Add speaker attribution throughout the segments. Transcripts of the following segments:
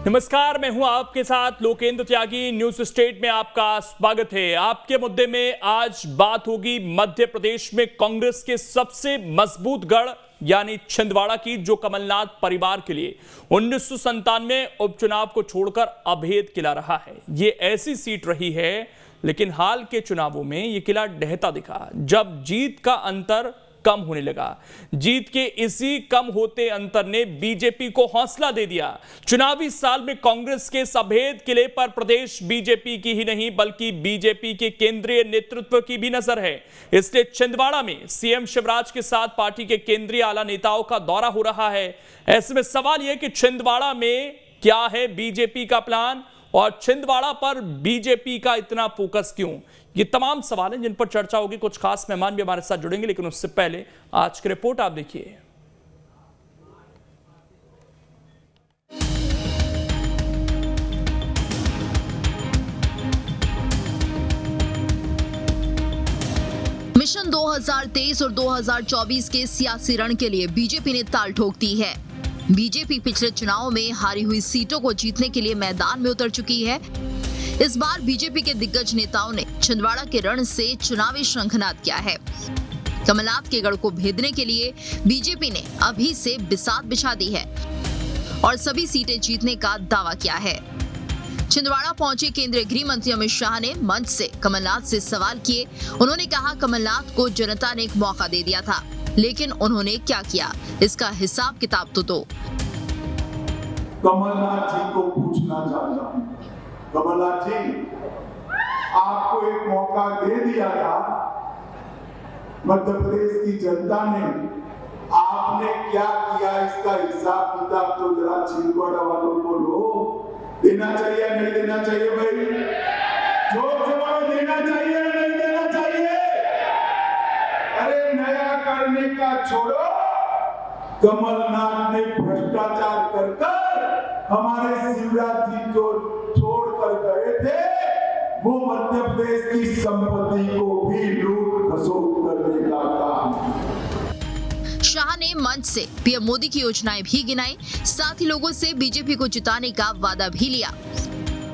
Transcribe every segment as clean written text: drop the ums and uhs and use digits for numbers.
Speaker 1: नमस्कार, मैं हूं आपके साथ लोकेंद्र त्यागी। न्यूज स्टेट में आपका स्वागत है। आपके मुद्दे में आज बात होगी मध्य प्रदेश में कांग्रेस के सबसे मजबूत गढ़ यानी छिंदवाड़ा की, जो कमलनाथ परिवार के लिए 1997 उपचुनाव को छोड़कर अभेद किला रहा है। ये ऐसी सीट रही है, लेकिन हाल के चुनावों में यह किला ढहता दिखा जब जीत का अंतर कम होने लगा। जीत के इसी कम होते अंतर ने बीजेपी को हौसला दे दिया। चुनावी साल में कांग्रेस के अभेद किले पर प्रदेश बीजेपी की ही नहीं बल्कि बीजेपी के केंद्रीय नेतृत्व की भी नजर है। इसलिए छिंदवाड़ा में सीएम शिवराज के साथ पार्टी के केंद्रीय आला नेताओं का दौरा हो रहा है। ऐसे में सवाल यह कि छिंदवाड़ा में क्या है बीजेपी का प्लान और छिंदवाड़ा पर बीजेपी का इतना फोकस क्यों? ये तमाम सवाल हैं जिन पर चर्चा होगी। कुछ खास मेहमान भी हमारे साथ जुड़ेंगे, लेकिन उससे पहले आज की रिपोर्ट आप देखिए।
Speaker 2: मिशन 2023 और 2024 के सियासी रण के लिए बीजेपी ने ताल ठोक दी है। बीजेपी पिछले चुनाव में हारी हुई सीटों को जीतने के लिए मैदान में उतर चुकी है। इस बार बीजेपी के दिग्गज नेताओं ने छिंदवाड़ा के रण से चुनावी शंखनाद किया है। कमलनाथ के गढ़ को भेदने के लिए बीजेपी ने अभी से बिसात बिछा दी है और सभी सीटें जीतने का दावा किया है। छिंदवाड़ा पहुंचे केंद्रीय गृह मंत्री अमित शाह ने मंच से कमलनाथ से सवाल किए। उन्होंने कहा कमलनाथ को जनता ने एक मौका दे दिया था, लेकिन उन्होंने क्या किया, इसका हिसाब किताब तो दो।
Speaker 3: कमलनाथ जी को पूछना चाहता हूं, कमलनाथ जी, आपको एक मौका दे दिया था मध्य प्रदेश की जनता ने, आपने क्या किया इसका हिसाब किताब तो जरा छिंदवाड़ा वालों को लो। देना चाहिए नहीं देना चाहिए भाई? जोर से बोलो, देना चाहिए नहीं देना चाहिए? अरे नया करने का छोड़ो, कमलनाथ ने भ्रष्टाचार कर हमारे शिवराज जी को छोड़कर गए थे, वो मध्य प्रदेश की संपत्ति को भी लूट खसोट करने का काम।
Speaker 2: शाह ने मंच से पीएम मोदी की योजनाएं भी गिनाई, साथ ही लोगों से बीजेपी को जिताने का वादा भी लिया।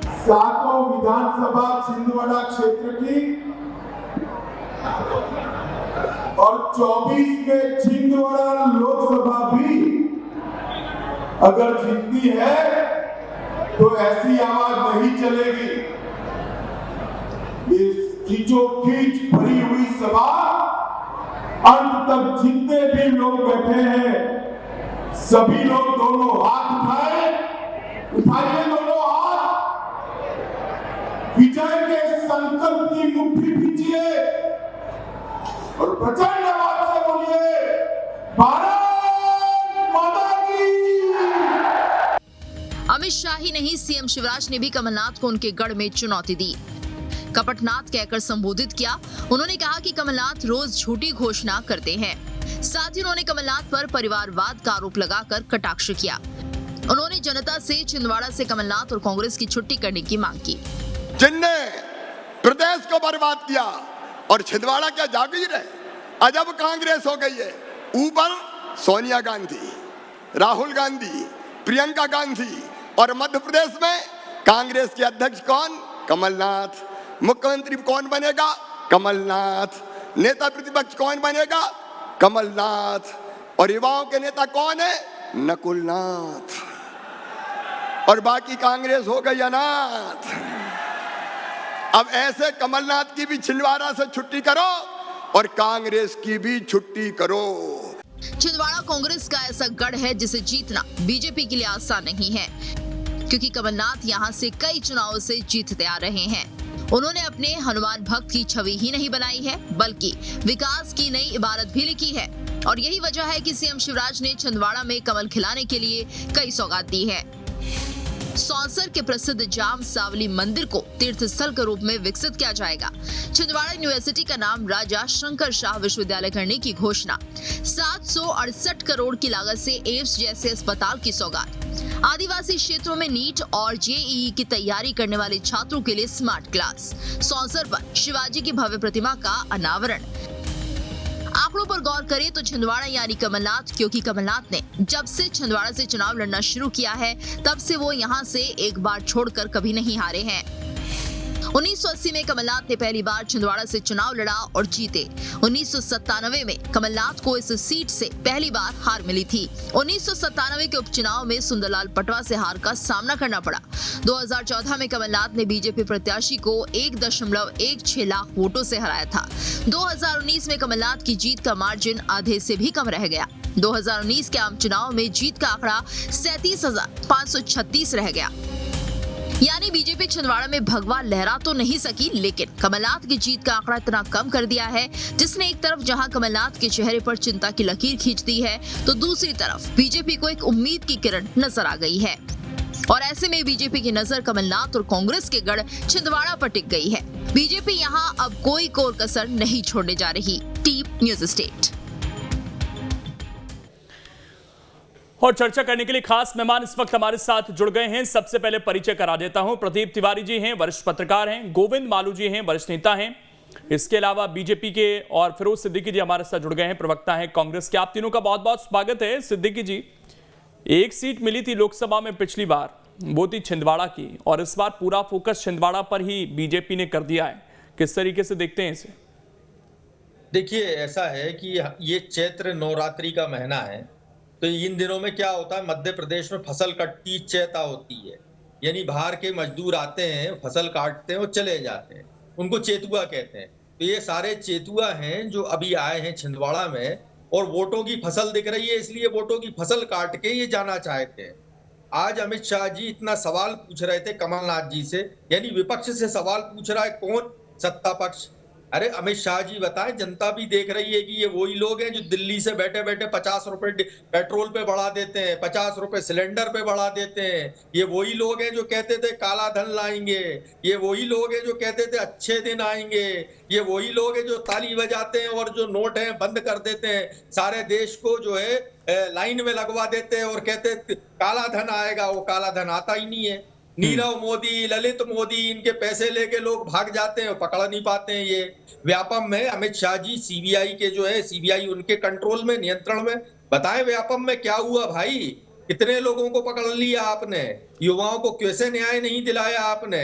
Speaker 3: सातों विधानसभा छिंदवाड़ा क्षेत्र की और 24 में छिंदवाड़ा लोकसभा भी अगर जीतती है तो ऐसी आवाज नहीं चलेगी। ये खींचोखींच भरी हुई सभा, अंत तक जितने भी लोग बैठे हैं सभी लोग दोनों हाथ उठाइए दोनों हाथ, विजय के संकल्प की मुट्ठी भींचिए और प्रचंड आवाज से बोलिए, भारत माता की।
Speaker 2: अमित शाह ही नहीं, सीएम शिवराज ने भी कमलनाथ को उनके गढ़ में चुनौती दी। कपटनाथ कहकर संबोधित किया। उन्होंने कहा कि कमलनाथ रोज झूठी घोषणा करते हैं। साथ ही उन्होंने कमलनाथ पर परिवारवाद का आरोप लगाकर कटाक्ष किया। उन्होंने जनता से छिंदवाड़ा से कमलनाथ और कांग्रेस की छुट्टी करने की मांग की।
Speaker 4: जिनने प्रदेश को बर्बाद किया और छिंदवाड़ा क्या जागीर है, अजब कांग्रेस हो गई है। ऊपर सोनिया गांधी, राहुल गांधी, प्रियंका गांधी, और मध्य प्रदेश में कांग्रेस के अध्यक्ष कौन? कमलनाथ। मुख्यमंत्री कौन बनेगा? कमलनाथ। नेता प्रतिपक्ष कौन बनेगा? कमलनाथ। और युवाओं के नेता कौन है? नकुलनाथ। और बाकी कांग्रेस हो गई अनाथ। अब ऐसे कमलनाथ की भी छिंदवाड़ा से छुट्टी करो और कांग्रेस की भी छुट्टी करो।
Speaker 2: छिंदवाड़ा कांग्रेस का ऐसा गढ़ है जिसे जीतना बीजेपी के लिए आसान नहीं है, क्योंकि कमलनाथ यहां से कई चुनावों से जीतते आ रहे हैं। उन्होंने अपने हनुमान भक्त की छवि ही नहीं बनाई है, बल्कि विकास की नई इबारत भी लिखी है। और यही वजह है कि सीएम शिवराज ने छिंदवाड़ा में कमल खिलाने के लिए कई सौगात दी है। सौंसर के प्रसिद्ध जाम सावली मंदिर को तीर्थ स्थल के रूप में विकसित किया जाएगा। छिंदवाड़ा यूनिवर्सिटी का नाम राजा शंकर शाह विश्वविद्यालय करने की घोषणा। 768 करोड़ की लागत से एम्स जैसे अस्पताल की सौगात। आदिवासी क्षेत्रों में नीट और जेईई की तैयारी करने वाले छात्रों के लिए स्मार्ट क्लास। सौंसर पर शिवाजी की भव्य प्रतिमा का अनावरण। आंकड़ों पर गौर करें तो छिंदवाड़ा यानी कमलनाथ, क्योंकि कमलनाथ ने जब से छिंदवाड़ा से चुनाव लड़ना शुरू किया है तब से वो यहां से एक बार छोड़कर कभी नहीं हारे हैं। 1980 में कमलनाथ ने पहली बार छिंदवाड़ा से चुनाव लड़ा और जीते। 1997 में कमलनाथ को इस सीट से पहली बार हार मिली थी। 1997 के उपचुनाव में सुंदरलाल पटवा से हार का सामना करना पड़ा। 2014 में कमलनाथ ने बीजेपी प्रत्याशी को 1.16 लाख वोटों से हराया था। 2019 में कमलनाथ की जीत का मार्जिन आधे से भी कम रह गया। 2019 के आम चुनाव में जीत का आंकड़ा 37,536 रह गया। यानी बीजेपी छिंदवाड़ा में भगवा लहरा तो नहीं सकी, लेकिन कमलनाथ की जीत का आंकड़ा इतना कम कर दिया है जिसने एक तरफ जहां कमलनाथ के चेहरे पर चिंता की लकीर खींच दी है तो दूसरी तरफ बीजेपी को एक उम्मीद की किरण नजर आ गई है। और ऐसे में बीजेपी की नजर कमलनाथ और कांग्रेस के गढ़ छिंदवाड़ा पर टिक गई है। बीजेपी यहां अब कोई कोर कसर नहीं छोड़ने जा रही। Team news state.
Speaker 1: और चर्चा करने के लिए खास मेहमान इस वक्त हमारे साथ जुड़ गए हैं। सबसे पहले परिचय करा देता हूं। प्रदीप तिवारी जी हैं, वरिष्ठ पत्रकार हैं। गोविंद मालू जी हैं, वरिष्ठ नेता हैं। इसके अलावा बीजेपी के और फिरोज सिद्दीकी जी हमारे साथ जुड़ गए हैं, प्रवक्ता हैं कांग्रेस के। आप तीनों का बहुत बहुत स्वागत है। सिद्दीकी जी, एक सीट मिली थी लोकसभा में पिछली बार, वो थी छिंदवाड़ा की, और इस बार पूरा फोकस छिंदवाड़ा पर ही बीजेपी ने कर दिया है। किस तरीके से देखते हैं इसे?
Speaker 5: देखिए, ऐसा है कि ये चैत्र नवरात्रि का महीना है, तो इन दिनों में क्या होता है, मध्य प्रदेश में फसल कटती चैता होती है। यानी बाहर के मजदूर आते हैं, फसल काटते हैं और चले जाते हैं, उनको चेतुआ कहते हैं। तो ये सारे चेतुआ हैं जो अभी आए हैं छिंदवाड़ा में, और वोटों की फसल दिख रही है, इसलिए वोटों की फसल काट के ये जाना चाहते हैं। आज अमित शाह जी इतना सवाल पूछ रहे थे कमलनाथ जी से, यानी विपक्ष से सवाल पूछ रहा है कौन? सत्ता पक्ष। अरे अमित शाह जी बताएं, जनता भी देख रही है कि ये वही लोग हैं जो दिल्ली से बैठे बैठे 50 रुपए पेट्रोल पे बढ़ा देते हैं, 50 रुपए सिलेंडर पे बढ़ा देते हैं। ये वही लोग हैं जो कहते थे काला धन लाएंगे, ये वही लोग हैं जो कहते थे अच्छे दिन आएंगे, ये वही लोग हैं जो ताली बजाते हैं और जो नोट हैं बंद कर देते हैं, सारे देश को जो है लाइन में लगवा देते हैं और कहते काला धन आएगा। वो काला धन आता ही नहीं है। नीरव मोदी, ललित मोदी, इनके पैसे लेके लोग भाग जाते हैं, पकड़ नहीं पाते हैं। ये व्यापम में अमित शाह जी सीबीआई के जो है, सीबीआई उनके कंट्रोल में, नियंत्रण में। बताएं व्यापम में क्या हुआ भाई? कितने लोगों को पकड़ लिया आपने? युवाओं को कैसे न्याय नहीं दिलाया आपने?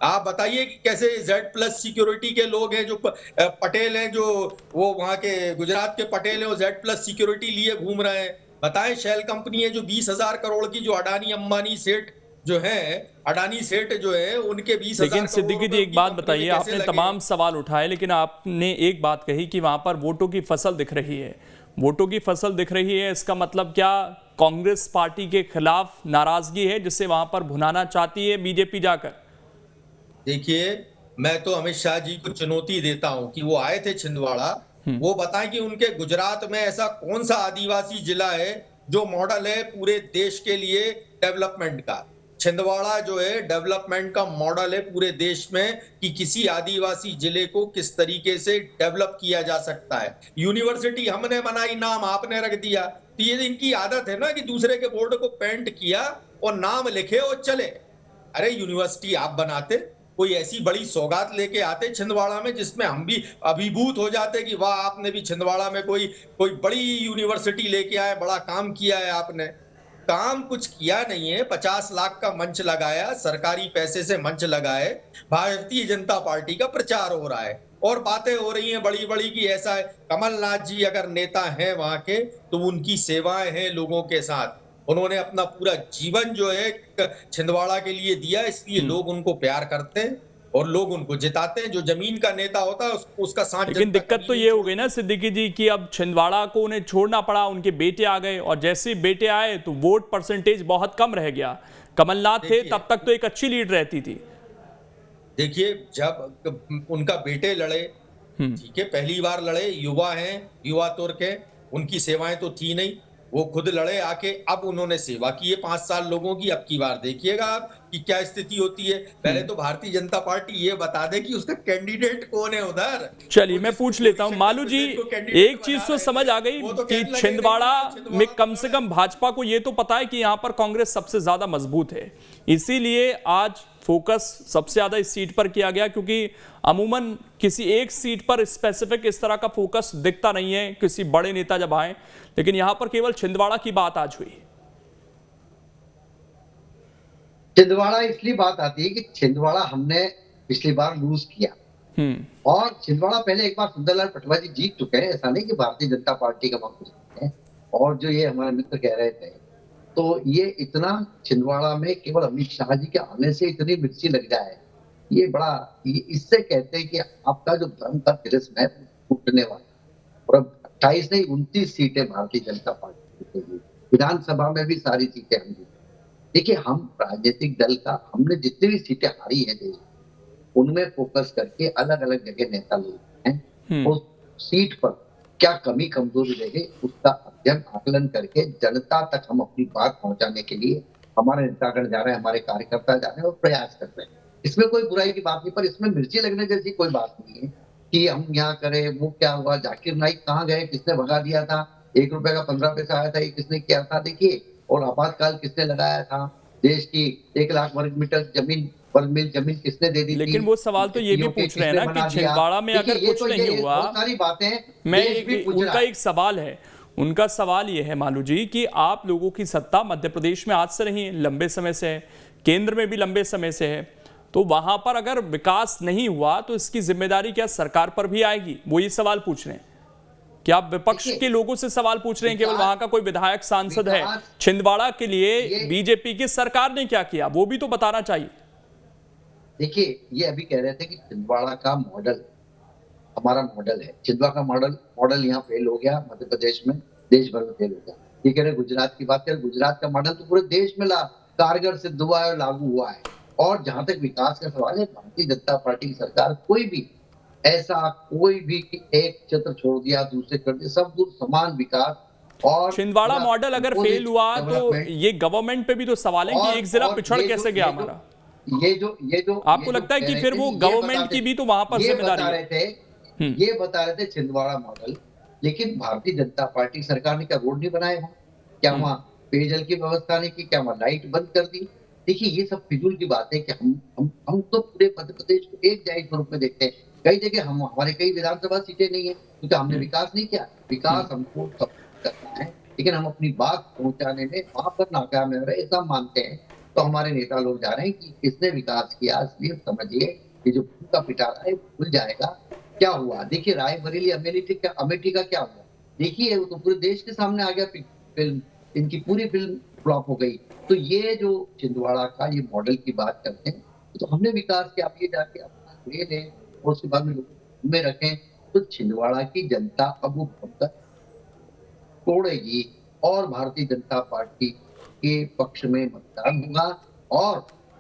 Speaker 5: आप बताइए कि कैसे Z+ सिक्योरिटी के लोग हैं जो पटेल हैं, जो वो वहां के गुजरात के पटेल हैं, वो Z+ सिक्योरिटी लिए घूम रहे हैं। बताएं शेल कंपनी है जो 20,000 करोड़ की, जो अडानी अंबानी सेठ जो है, अडानी सेठ जो है, उनके 20,000।
Speaker 1: लेकिन सिद्दीकी जी एक बात बताइए, आपने तमाम सवाल उठाए लेकिन आपने एक बात कही कि वहां पर वोटों की फसल दिख रही है। वोटों की फसल दिख रही है, इसका मतलब क्या कांग्रेस पार्टी के खिलाफ नाराजगी है जिससे वहां पर भुनाना चाहती है बीजेपी जाकर?
Speaker 5: देखिए, मैं तो अमित शाह जी को चुनौती देता हूं कि वो आए थे छिंदवाड़ा, वो बताएं कि उनके गुजरात में ऐसा कौन सा आदिवासी जिला है जो मॉडल है पूरे देश के लिए डेवलपमेंट का। छिंदवाड़ा जो है डेवलपमेंट का मॉडल है पूरे देश में कि किसी आदिवासी जिले को किस तरीके से डेवलप किया जा सकता है। यूनिवर्सिटी हमने बनाई, नाम आपने रख दिया। तो ये इनकी आदत है ना कि दूसरे के बोर्ड को पेंट किया और नाम लिखे और चले। अरे यूनिवर्सिटी आप बनाते, कोई ऐसी बड़ी सौगात लेके आते छिंदवाड़ा में जिसमें हम भी अभिभूत हो जाते कि वाह, आपने भी छिंदवाड़ा में कोई बड़ी यूनिवर्सिटी लेके आए, बड़ा काम किया है आपने। काम कुछ किया नहीं है। 50 लाख का मंच लगाया, सरकारी पैसे से मंच लगाए, भारतीय जनता पार्टी का प्रचार हो रहा है और बातें हो रही हैं बड़ी बड़ी कि ऐसा है। कमलनाथ जी अगर नेता हैं वहां के, तो उनकी सेवाएं हैं लोगों के साथ। उन्होंने अपना पूरा जीवन जो है छिंदवाड़ा के लिए दिया, इसलिए लोग उनको प्यार करते हैं और लोग उनको जिताते हैं। जो जमीन का नेता होता है उसका साथ।
Speaker 1: लेकिन दिक्कत तो ये हो गई ना सिद्दीकी जी कि अब छिंदवाड़ा को उन्हें छोड़ना पड़ा, उनके बेटे आ गए और जैसे ही बेटे आए तो वोट परसेंटेज बहुत कम रह गया। कमलनाथ थे तब तक तो एक अच्छी लीड रहती थी।
Speaker 5: देखिए, जब उनका बेटे लड़े, ठीक है, पहली बार लड़े, युवा हैं, युवा तुर्क हैं, उनकी सेवाएं तो थी नहीं, वो खुद लड़े आके। अब उन्होंने सेवा की है 5 साल लोगों की। अब की बार देखिएगा आप कि क्या स्थिति होती है। पहले तो भारतीय जनता पार्टी ये बता दे कि उसका कैंडिडेट कौन है उधर।
Speaker 1: चलिए मैं पूछ लेता हूं मालू जी, एक चीज तो समझ आ गई कि छिंदवाड़ा में कम से कम भाजपा को ये तो पता है कि यहां पर कांग्रेस सबसे ज्यादा मजबूत है, इसीलिए आज फोकस सबसे ज़्यादा इस सीट पर किया गया, क्योंकि अमूमन किसी एक सीट पर स्पेसिफिक इस तरह का फोकस दिखता नहीं है किसी बड़े नेता जब आए, लेकिन यहां पर केवल छिंदवाड़ा की बात आज हुई।
Speaker 6: छिंदवाड़ा इसलिए बात आती है कि छिंदवाड़ा हमने पिछली बार लूज किया और छिंदवाड़ा पहले एक बार सुंदरलाल पटवा जी जीत चुके हैं। ऐसा नहीं कि भारतीय जनता पार्टी का मामला है। और जो ये हमारे मित्र कह रहे थे, तो ये इतना छिंदवाड़ा में केवल अमित शाह जी के आने से इतनी मिर्ची लग जाए, ये बड़ा, इससे कहते हैं कि आपका जो धर्म का तिरस्म है टूटने वाला। और अब 28 नहीं 29 सीटें भारतीय जनता पार्टी के लिए, विधानसभा में भी सारी सीटें हम जीते। देखिए, हम राजनीतिक दल का, हमने जितनी भी सीटें हारी है देश, उनमें फोकस करके अलग अलग जगह नेता लोग हैं, उस सीट पर क्या कमी कमजोरी रहे उसका अध्ययन आकलन करके जनता तक हम अपनी बात पहुंचाने के लिए हमारे नेतागण जा रहे हैं, हमारे कार्यकर्ता जा रहे हैं और प्रयास कर रहे हैं। इसमें कोई बुराई की बात नहीं, पर इसमें मिर्ची लगने जैसी कोई बात नहीं है कि हम यहाँ करें, वो क्या हुआ, जाकिर नाइक कहाँ गए, किसने भगा दिया था, 1 रुपए का 15 पैसा आया था, ये किसने किया था। देखिए, और आपातकाल किसने लगाया था, देश की 1 लाख वर्ग मीटर जमीन जमीन किसने दे दी थी।
Speaker 1: लेकिन वो सवाल तो ये भी पूछ रहे हैं ना कि छिंदवाड़ा में अगर कुछ नहीं हुआ,
Speaker 6: सारी बातें
Speaker 1: उनका एक सवाल है, उनका सवाल ये है मालू जी कि आप लोगों की सत्ता मध्य प्रदेश में आज से नहीं है, लंबे समय से है, केंद्र में भी लंबे समय से है, तो वहां पर अगर विकास नहीं हुआ तो इसकी जिम्मेदारी क्या सरकार पर भी आएगी? वो ये सवाल पूछ रहे हैं। क्या आप विपक्ष के लोगों से सवाल पूछ रहे हैं? केवल वहां का कोई विधायक सांसद है। छिंदवाड़ा के लिए बीजेपी की सरकार ने क्या किया वो भी तो बताना चाहिए।
Speaker 6: देखिए, ये अभी कह रहे थे कि छिंदवाड़ा का मॉडल हमारा मॉडल है। छिंदवाड़ा का मॉडल यहाँ फेल हो गया, मध्य प्रदेश में, देश भर में फेल हो गया। ये कह रहे गुजरात की बात करें, गुजरात का मॉडल तो पूरे देश में कारगर सिद्ध हुआ है और लागू हुआ है। और जहां तक विकास का सवाल है, भारतीय जनता पार्टी की सरकार कोई भी एक क्षेत्र छोड़ दिया, दूसरे कर दिया, सब कुछ समान विकास। और
Speaker 1: छिंदवाड़ा मॉडल अगर फेल हुआ तो ये गवर्नमेंट पे भी तो सवाल है कि एक जिला पिछड़ कैसे गया हमारा।
Speaker 6: ये जो
Speaker 1: आपको लगता है कि फिर वो गवर्नमेंट की भी तो वहां पर जिम्मेदारी है?
Speaker 6: ये बता रहे थे छिंदवाड़ा मॉडल, लेकिन भारतीय जनता पार्टी सरकार ने क्या रोड नहीं बनाए वहां, क्या वहां पेयजल की व्यवस्था नहीं की, क्या वहां लाइट बंद कर दी। देखिए, ये सब फिजूल की बात है कि हम तो पूरे मध्य प्रदेश को एक जायज स्वरूप में देखते हैं। कई जगह हमारे कई विधानसभा सीटें नहीं है क्योंकि हमने विकास नहीं किया। विकास हमको सब करना है, लेकिन हम अपनी बात पहुंचाने में वहां पर नाकाम रहे, ऐसा मानते हैं। तो हमारे नेता लोग जा रहे हैं कि किसने विकास किया, इसलिए समझिए कि जो का पिटारा है भूल जाएगा क्या हुआ। देखिए, रायबरेली अमेठी का क्या हुआ, देखिए वो तो पूरे देश के सामने आ गया फिल्म, इनकी पूरी फिल्म फ्लॉप हो गई। तो ये जो छिंदवाड़ा का ये मॉडल की बात करते हैं, तो हमने विकास किया, आप ये जाके अपना ले लें और उसके बाद में रखें, तो छिंदवाड़ा की जनता अब वो तोड़ेगी और भारतीय जनता पार्टी के पक्ष में मतदान होगा और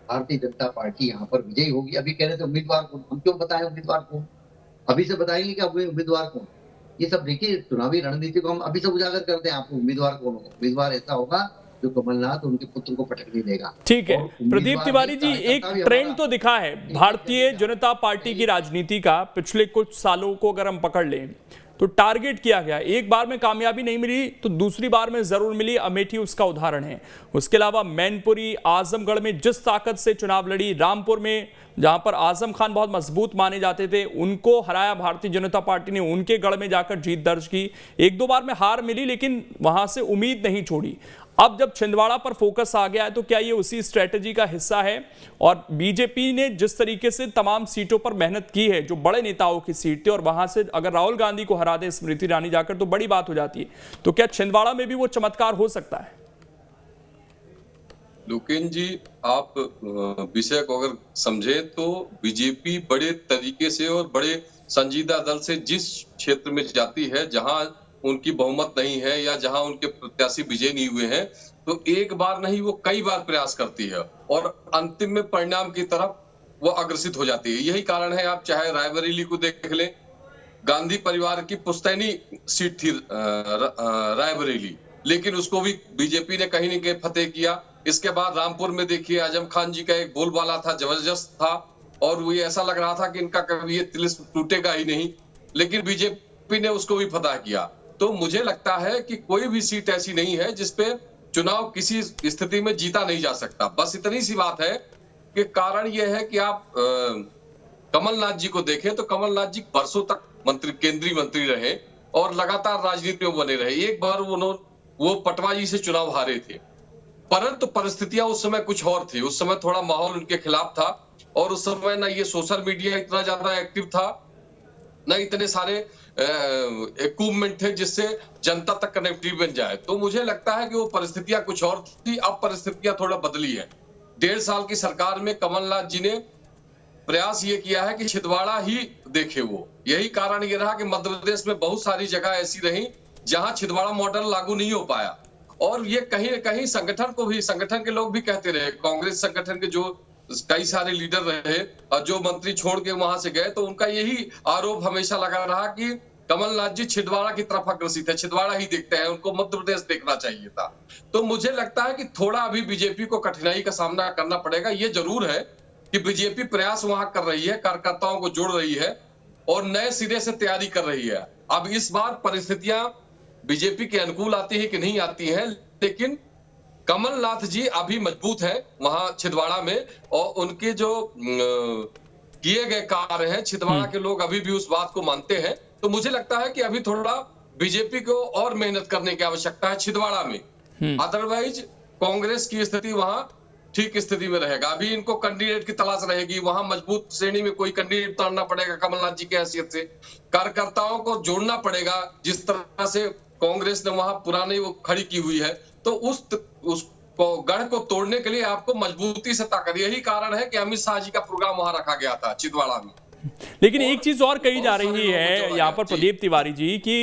Speaker 6: भारतीय जनता पार्टी यहाँ पर विजयी होगी। अभी कह रहे थे उम्मीदवार कौन, हम क्यों बताएं उम्मीदवार कौन, अभी से बताएंगे कि अब उम्मीदवार कौन। ये सब देखिए, चुनावी रणनीति को हम अभी से उजागर करते हैं, आपको उम्मीदवार कौन होगा। उम्मीदवार ऐसा होगा जो कमलनाथ उनके पुत्र को पटकने देगा।
Speaker 1: ठीक है प्रदीप तिवारी जी, एक ट्रेंड तो दिखा है भारतीय जनता पार्टी की राजनीति का, पिछले कुछ सालों को अगर हम पकड़ लें तो टारगेट किया गया, एक बार में कामयाबी नहीं मिली तो दूसरी बार में जरूर मिली, अमेठी उसका उदाहरण है। उसके अलावा मैनपुरी, आजमगढ़ में जिस ताकत से चुनाव लड़ी, रामपुर में जहां पर आजम खान बहुत मजबूत माने जाते थे उनको हराया भारतीय जनता पार्टी ने, उनके गढ़ में जाकर जीत दर्ज की। 1-2 बार में हार मिली लेकिन वहां से उम्मीद नहीं छोड़ी। अब जब छिंदवाड़ा पर फोकस आ गया है तो क्या ये उसी स्ट्रेटजी का हिस्सा है? और बीजेपी ने जिस तरीके से तमाम सीटों पर मेहनत की है, जो बड़े नेताओं की सीट थी, और वहां से अगर राहुल गांधी को हरा दे स्मृति ईरानी जाकर तो बड़ी बात हो जाती है, तो क्या छिंदवाड़ा में भी वो चमत्कार हो सकता है?
Speaker 7: लोकेन जी, आप विषय को अगर समझे तो बीजेपी बड़े तरीके से और बड़े संजीदा दल से जिस क्षेत्र में जाती है जहां उनकी बहुमत नहीं है या जहां उनके प्रत्याशी विजय नहीं हुए हैं, तो एक बार नहीं वो कई बार प्रयास करती है और अंतिम में परिणाम की तरफ वो अग्रसित हो जाती है। यही कारण है, आप चाहे रायबरेली को देख लें, गांधी परिवार की पुश्तैनी सीट थी रायबरेली, लेकिन उसको भी बीजेपी ने कहीं न कहीं फतेह किया। इसके बाद रामपुर में देखिए, आजम खान जी का एक बोलबाला था, जबरदस्त था, और वो ऐसा लग रहा था कि इनका कभी ये तिलिस्म टूटेगा ही नहीं, लेकिन बीजेपी ने उसको भी फतह किया। तो मुझे लगता है कि कोई भी सीट ऐसी नहीं है जिसपे चुनाव किसी स्थिति में जीता नहीं जा सकता। बस इतनी सी बात है के कारण यह है कि आप कमलनाथ जी को देखें तो कमलनाथ जी वर्षों तक केंद्रीय मंत्री रहे और लगातार राजनीति में बने रहे। एक बार वो पटवा जी से चुनाव हारे थे, परंतु परिस्थितियां उस समय कुछ और थी। उस समय थोड़ा माहौल उनके खिलाफ था और उस समय ना ये सोशल मीडिया इतना ज्यादा एक्टिव था, ना इतने सारे इक्विपमेंट थे जिससे जनता तक कनेक्टिविटी बन जाए। तो मुझे लगता है कि वो परिस्थितियां कुछ और थी, अब परिस्थितियां थोड़ा बदली है। 1.5 साल की सरकार में कमलनाथ जी ने प्रयास ये किया है कि छिंदवाड़ा ही देखे वो। यही कारण ये रहा कि मध्य प्रदेश में बहुत सारी जगह ऐसी रही जहां छिंदवाड़ा मॉडल लागू नहीं हो पाया और ये कहीं न कहीं संगठन के लोग भी कहते रहे, कांग्रेस संगठन के जो कई सारे लीडर रहे और जो मंत्री छोड़ के वहां से गए, तो उनका यही आरोप हमेशा लगा रहा कि कमलनाथ जी छिंदवाड़ा की तरफ अग्रसित है, छिंदवाड़ा ही देखते हैं, उनको मध्य प्रदेश देखना चाहिए था। तो मुझे लगता है कि थोड़ा अभी बीजेपी को कठिनाई का सामना करना पड़ेगा। ये जरूर है कि बीजेपी प्रयास वहां कर रही है, कार्यकर्ताओं को जोड़ रही है और नए सिरे से तैयारी कर रही है। अब इस बार परिस्थितियां बीजेपी के अनुकूल आती है कि नहीं आती हैं, लेकिन कमलनाथ जी अभी मजबूत है वहां छिंदवाड़ा में और उनके जो किए गए कार्य हैं छिंदवाड़ा के लोग अभी भी उस बात को मानते हैं। तो मुझे लगता है कि अभी थोड़ा बीजेपी को और मेहनत करने की आवश्यकता है छिंदवाड़ा में। अदरवाइज कांग्रेस की स्थिति वहां ठीक स्थिति में रहेगा। अभी इनको कैंडिडेट की तलाश रहेगी, वहां मजबूत श्रेणी में कोई कैंडिडेट उतारना पड़ेगा कमलनाथ जी की हैसियत से, कार्यकर्ताओं को जोड़ना पड़ेगा जिस तरह से कांग्रेस ने वहां पुरानी वो खड़ी की हुई है। तो उस गढ़ को तोड़ने के लिए आपको मजबूती से ताकत, यही कारण है कि अमित शाह जी का प्रोग्राम वहां रखा गया था छिंदवाड़ा में।
Speaker 1: लेकिन एक चीज और कही जा रही है यहाँ पर प्रदीप तिवारी जी कि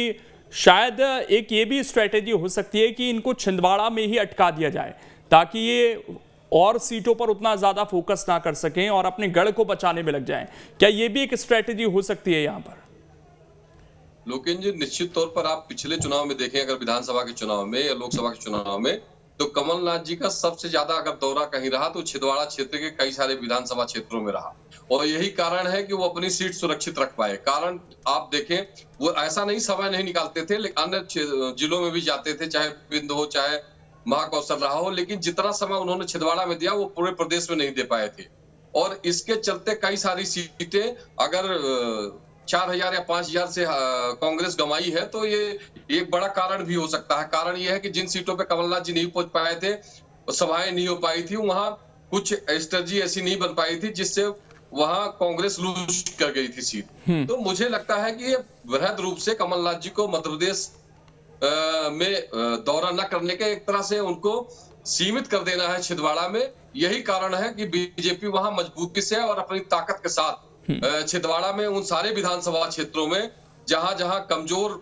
Speaker 1: शायद एक ये भी स्ट्रेटेजी हो सकती है कि इनको छिंदवाड़ा में ही अटका दिया जाए ताकि ये और सीटों पर उतना ज्यादा फोकस ना कर सकें और अपने गढ़ को बचाने में लग जाएं। क्या ये भी एक स्ट्रेटेजी हो सकती है यहाँ पर?
Speaker 7: लोकेन जी, निश्चित तौर पर आप पिछले चुनाव में देखें, अगर विधानसभा के चुनाव में या लोकसभा के चुनाव में, तो कमलनाथ जी का सबसे ज्यादा अगर दौरा कहीं रहा तो छिंदवाड़ा क्षेत्र के कई सारे विधानसभा क्षेत्रों में रहा और यही कारण है कि वो अपनी सीट सुरक्षित रख पाए। कारण आप देखें, वो ऐसा नहीं समय नहीं निकालते थे, लेकिन अन्य जिलों में भी जाते थे, चाहे बिंद हो चाहे महाकौशल रहा हो, लेकिन जितना समय उन्होंने छिंदवाड़ा में दिया वो पूरे प्रदेश में नहीं दे पाए थे और इसके चलते कई सारी सीटें अगर 4000 या 5000 से कांग्रेस गंवाई है तो ये एक बड़ा कारण भी हो सकता है। कारण ये है कि जिन सीटों पे कमलनाथ जी नहीं पहुंच पाए थे, सभाएं नहीं हो पाई थी, वहां कुछ स्ट्रेटजी ऐसी नहीं बन पाई थी जिससे वहां कांग्रेस लूज कर गई थी सीट। तो मुझे लगता है कि ये वृहद रूप से कमलनाथ जी को मध्य प्रदेश में दौरा न करने के एक तरह से उनको सीमित कर देना है छिंदवाड़ा में। यही कारण है कि बीजेपी वहां मजबूती से और अपनी ताकत के साथ छिंदवाड़ा में उन सारे विधानसभा क्षेत्रों में जहां जहां कमजोर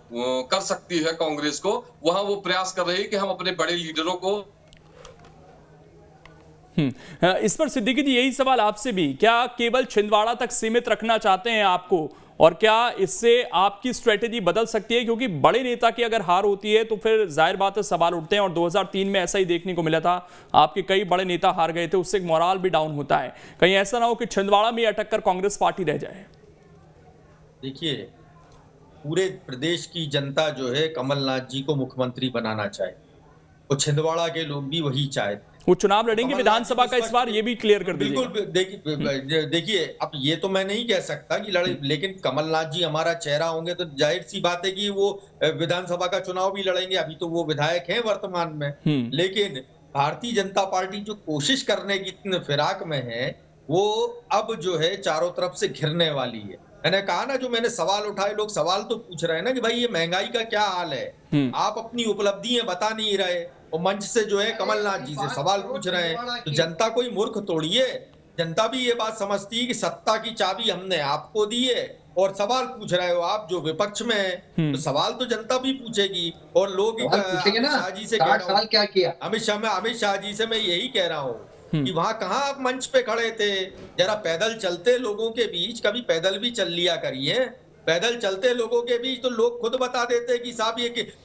Speaker 7: कर सकती है कांग्रेस को, वहां वो प्रयास कर रही है कि हम अपने बड़े लीडरों को।
Speaker 1: इस पर सिद्दीकी जी यही सवाल आपसे भी, क्या केवल छिंदवाड़ा तक सीमित रखना चाहते हैं आपको और क्या इससे आपकी स्ट्रेटेजी बदल सकती है? क्योंकि बड़े नेता की अगर हार होती है तो फिर जाहिर बात है सवाल उठते हैं और 2003 में ऐसा ही देखने को मिला था, आपके कई बड़े नेता हार गए थे, उससे एक मोराल भी डाउन होता है। कहीं ऐसा ना हो कि छिंदवाड़ा में अटक कर कांग्रेस पार्टी रह जाए।
Speaker 5: देखिए, पूरे प्रदेश की जनता जो है कमलनाथ जी को मुख्यमंत्री बनाना चाहे और छिंदवाड़ा के लोग भी वही चाहते।
Speaker 1: वो चुनाव लड़ेंगे विधानसभा का इस बार, ये भी क्लियर कर दीजिए।
Speaker 5: बिल्कुल, देखिए अब ये तो मैं नहीं कह सकता कि लड़े, लेकिन कमलनाथ जी हमारा चेहरा होंगे तो जाहिर सी बात है कि वो विधानसभा का चुनाव भी लड़ेंगे। अभी तो वो विधायक हैं वर्तमान में, लेकिन भारतीय जनता पार्टी जो कोशिश करने की फिराक में है वो अब जो है चारों तरफ से घिरने वाली है। मैंने कहा ना, जो मैंने सवाल उठाए, लोग सवाल तो पूछ रहे हैं ना कि भाई ये महंगाई का क्या हाल है, आप अपनी उपलब्धियां बता नहीं रहे और मंच से जो है कमलनाथ जी से सवाल पूछ रहे हैं। तो जनता कोई मूर्ख थोड़ी है, जनता भी ये बात समझती है कि सत्ता की चाबी हमने आपको दी है और सवाल पूछ रहे हो आप जो विपक्ष में है, तो सवाल तो जनता भी पूछेगी। और लोग अमित शाह जी से कह रहा हूं, क्या किया अमित शाह जी से मैं यही कह रहा हूँ कि वहां कहाँ आप मंच पे खड़े थे, जरा पैदल चलते लोगों के बीच, कभी पैदल भी चल लिया करिए। पैदल चलते लोगों के बीच तो लोग खुद बता देते हैं कि साहब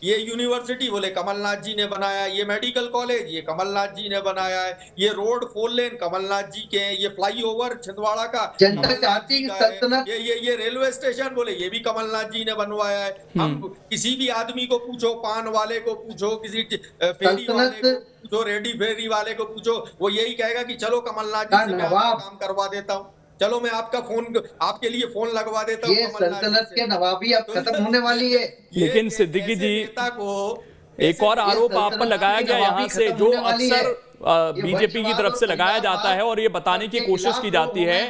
Speaker 5: ये यूनिवर्सिटी बोले कमलनाथ जी ने बनाया, ये मेडिकल कॉलेज ये कमलनाथ जी ने बनाया है, ये रोड 4 लेन कमलनाथ जी के हैं, ये फ्लाईओवर छिंदवाड़ा का
Speaker 6: जनता चाहती है सल्तनत,
Speaker 5: ये रेलवे स्टेशन बोले ये भी कमलनाथ जी ने बनवाया है। हम किसी भी आदमी को पूछो, पान वाले को पूछो, किसी फेरी वाले को पूछो, रेडी फेरी वाले को पूछो, वो यही कहेगा कि चलो कमलनाथ जी से मैं काम करवा देता हूँ, चलो मैं आपके लिए फोन लगवा देता हूँ।
Speaker 6: ये सल्तनत के नवाबी अब खत्म होने वाली है।
Speaker 1: लेकिन सिद्दीकी जी एक और आरोप आप पर लगाया गया यहाँ से, जो अक्सर बीजेपी की तरफ से लगाया जाता है और ये बताने की कोशिश की जाती है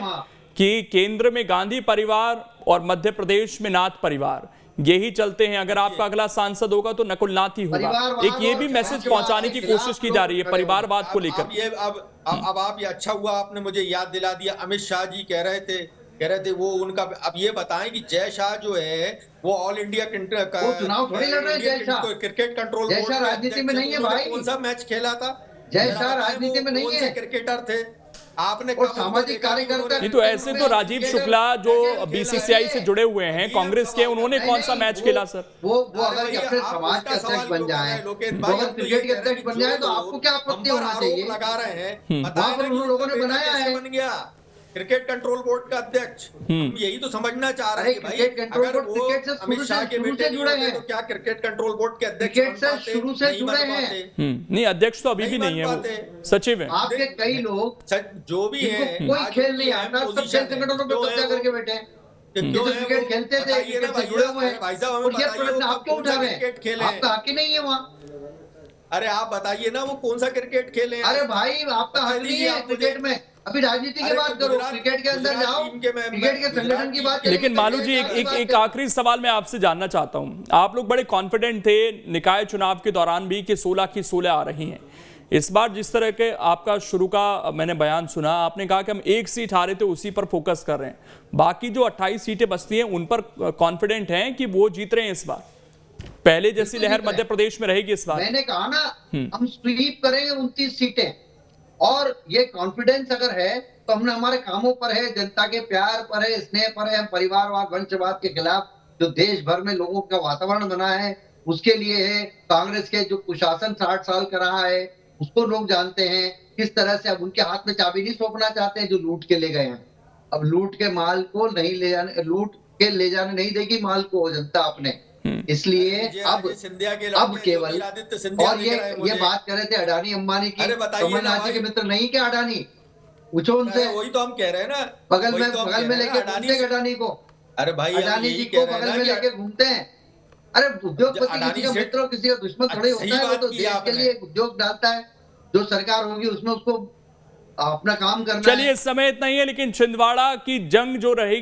Speaker 1: कि केंद्र में गांधी परिवार और मध्य प्रदेश में नाथ परिवार यही चलते हैं, अगर आपका अगला सांसद होगा तो नकुल नाथ ही होगा। एक ये भी मैसेज पहुंचाने की कोशिश की जा रही है परिवारवाद को लेकर।
Speaker 5: अब आप ये अच्छा हुआ आपने मुझे याद दिला दिया, अमित शाह जी कह रहे थे वो उनका, अब ये बताएं कि जय शाह जो है वो ऑल इंडिया
Speaker 6: चुनाव थोड़ी लड़ रहे हैं। Jay Shah
Speaker 5: cricket control
Speaker 6: board राजनीति में नहीं है भाई,
Speaker 5: कौन सा मैच खेला था?
Speaker 6: जय शाह राजनीति में नहीं है,
Speaker 5: क्रिकेटर थे आपने,
Speaker 6: और सामाजिक कार्यकर्ता
Speaker 1: नहीं। तो ऐसे तो राजीव शुक्ला जो बीसीसीआई से जुड़े हुए हैं कांग्रेस के, उन्होंने कौन सा मैच खेला सर?
Speaker 6: वो अगर अपने समाज के अध्यक्ष बन जाए, अगर क्रिकेट के अध्यक्ष बन जाए तो आपको क्या आपत्ति होना चाहिए?
Speaker 5: लगा रहे हैं
Speaker 6: वहां पर उन लोगों ने बनाया है,
Speaker 5: बन गया क्रिकेट कंट्रोल बोर्ड का अध्यक्ष। यही तो समझना चाह रहे हैं भाई,
Speaker 6: क्रिकेट कंट्रोल बोर्ड क्रिकेट से
Speaker 5: अमित शाह के बेटे
Speaker 6: जुड़े हैं
Speaker 5: तो क्या क्रिकेट कंट्रोल बोर्ड के अध्यक्ष
Speaker 6: क्रिकेट से शुरू से जुड़े हैं।
Speaker 1: नहीं, अध्यक्ष तो अभी भी नहीं है, वो सचिव है।
Speaker 6: आपके कई लोग
Speaker 5: जो भी है,
Speaker 6: कोई खेल नहीं आता, सब खेल संगठनों में कब्जा करके बैठे हैं। क्रिकेट खेलते थे, क्रिकेट से जुड़े हुए हैं, और ये प्रश्न आप क्यों उठा रहे हैं? आपका हक ही नहीं है वहाँ।
Speaker 5: अरे आप बताइए ना वो कौन सा क्रिकेट खेले?
Speaker 6: अरे भाई आपका हक नहीं है क्रिकेट में, अभी राजनीति की बात करो, क्रिकेट के अंदर जाओ, क्रिकेट के संगठन की बात।
Speaker 1: लेकिन मालू जी एक आखिरी सवाल मैं आपसे जानना चाहता हूं, आप लोग बड़े कॉन्फिडेंट थे निकाय चुनाव के दौरान भी कि 16 की 16 आ रही हैं। इस बार जिस तरह के आपका शुरू का मैंने बयान सुना, आपने कहा कि हम एक सीट हारे थे उसी पर फोकस कर रहे हैं, बाकी जो 28 सीटें बचती हैं उन पर कॉन्फिडेंट हैं कि वो जीत रहे हैं इस बार, पहले जैसी लहर मध्य प्रदेश में रहेगी इस बार?
Speaker 6: मैंने कहा ना हम स्वीप करेंगे 29 सीटें, और ये कॉन्फिडेंस अगर है तो हमने हमारे कामों पर है, जनता के प्यार पर है, स्नेह पर है, हम परिवारवाद वंशवाद के खिलाफ जो देश भर में लोगों का वातावरण बना है उसके लिए है। कांग्रेस के जो कुशासन 60 साल का रहा है उसको लोग जानते हैं, किस तरह से अब उनके हाथ में चाबी नहीं सौंपना चाहते हैं जो लूट के ले गए हैं। अब लूट के माल को नहीं ले जाने, लूट के ले जाने नहीं देगी माल को जनता अपने, इसलिए अब केवल, और ये बात कर रहे थे अडानी अंबानी की, कमलनाथ जी के मित्र नहीं क्या अडानी? पूछो उनसे,
Speaker 5: वही तो हम कह रहे हैं ना,
Speaker 6: बगल में लेके घूमते हैं अडानी को।
Speaker 5: अरे भाई
Speaker 6: अडानी जी को बगल में लेके घूमते हैं। अरे उद्योगपति किसी का मित्र और किसी का दुश्मन थोड़ी होता है, वो तो देश के लिए उद्योग डालता है, जो सरकार होगी उसमें उसको अपना काम करना है।
Speaker 1: चलिए इस समय इतना ही है, लेकिन छिंदवाड़ा की जंग जो रहेगी